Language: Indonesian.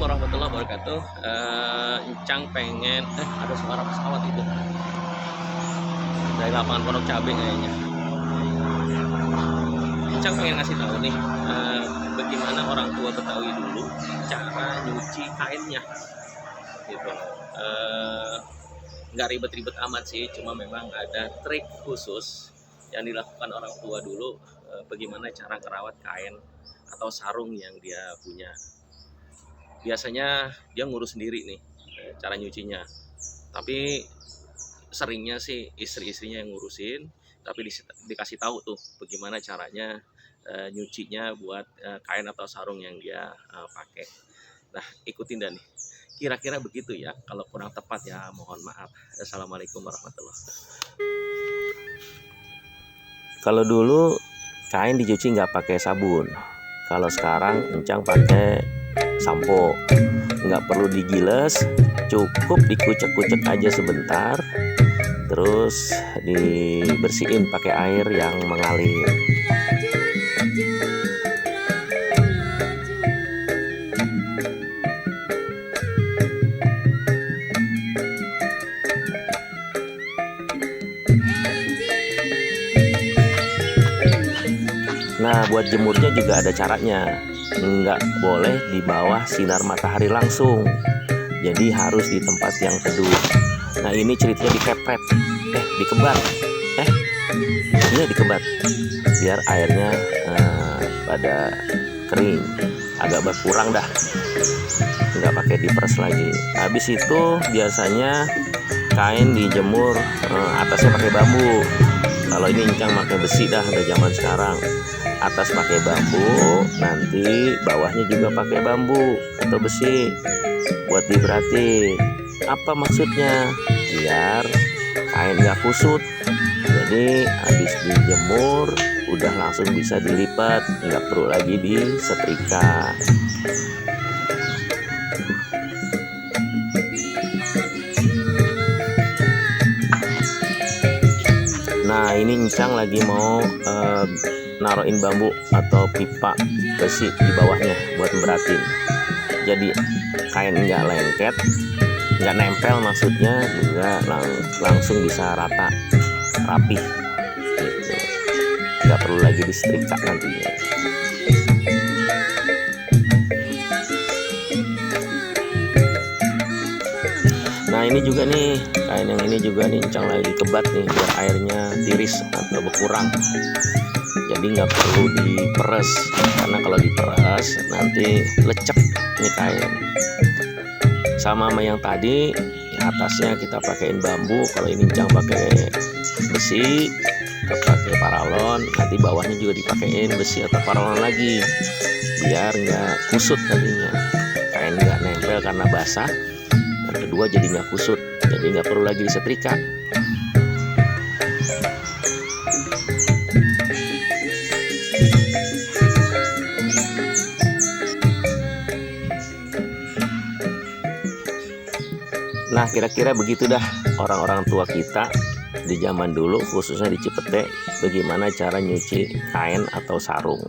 warahmatullahi wabarakatuh. Encang pengen ada suara pesawat itu dari lapangan Pondok Cabe kayaknya. Encang pengen ngasih tahu nih, bagaimana orang tua Betawi dulu cara nyuci kainnya gitu. Nggak ribet-ribet amat sih, cuma memang ada trik khusus yang dilakukan orang tua dulu, bagaimana cara merawat kain atau sarung yang dia punya. Biasanya dia ngurus sendiri nih cara nyucinya, tapi seringnya sih istri-istrinya yang ngurusin, tapi dikasih tahu tuh bagaimana caranya nyucinya buat kain atau sarung yang dia pakai. Nah, ikutin dan nih, kira-kira begitu ya. Kalau kurang tepat ya mohon maaf. Assalamualaikum warahmatullahi wabarakatuh. Kalau dulu kain dicuci nggak pakai sabun, kalau sekarang Encang pakai sampo. Nggak perlu digiles, cukup dikucek-kucek aja sebentar, terus dibersihin pakai air yang mengalir. Nah, buat jemurnya juga ada caranya. Nggak boleh di bawah sinar matahari langsung, jadi harus di tempat yang teduh. Nah, ini ceritanya dikepret, dikebat, iya dikebat, biar airnya pada kering, agak berkurang dah. Nggak pakai diperes lagi. Habis itu biasanya kain dijemur, atasnya pakai bambu. Kalau ini Encang pakai besi dah, udah zaman sekarang. Atas pakai bambu, nanti bawahnya juga pakai bambu atau besi buat diberatin. Apa maksudnya? Biar kain nggak kusut. Jadi habis dijemur udah langsung bisa dilipat, nggak perlu lagi disetrika. Nah, ini Encang lagi mau naruhin bambu atau pipa besi di bawahnya buat beratin. Jadi kain nggak lengket, nggak nempel, maksudnya juga langsung bisa rata, rapih gitu. Nggak perlu lagi disetrika nantinya. Nah, ini juga nih, kain yang ini juga nih Encang lagi kebat nih biar airnya tiris atau berkurang. Jadi nggak perlu diperes, karena kalau diperes nanti lecek nih kain. Sama yang tadi, atasnya kita pakaiin bambu. Kalau ini Encang pakai besi, kita pakai paralon. Nanti bawahnya juga dipakein besi atau paralon lagi, biar nggak kusut nantinya. Kain nggak nempel karena basah. Yang kedua jadi nggak kusut, jadi nggak perlu lagi disetrika. Nah, kira-kira begitu dah orang-orang tua kita di zaman dulu, khususnya di Cipete, bagaimana cara nyuci kain atau sarung.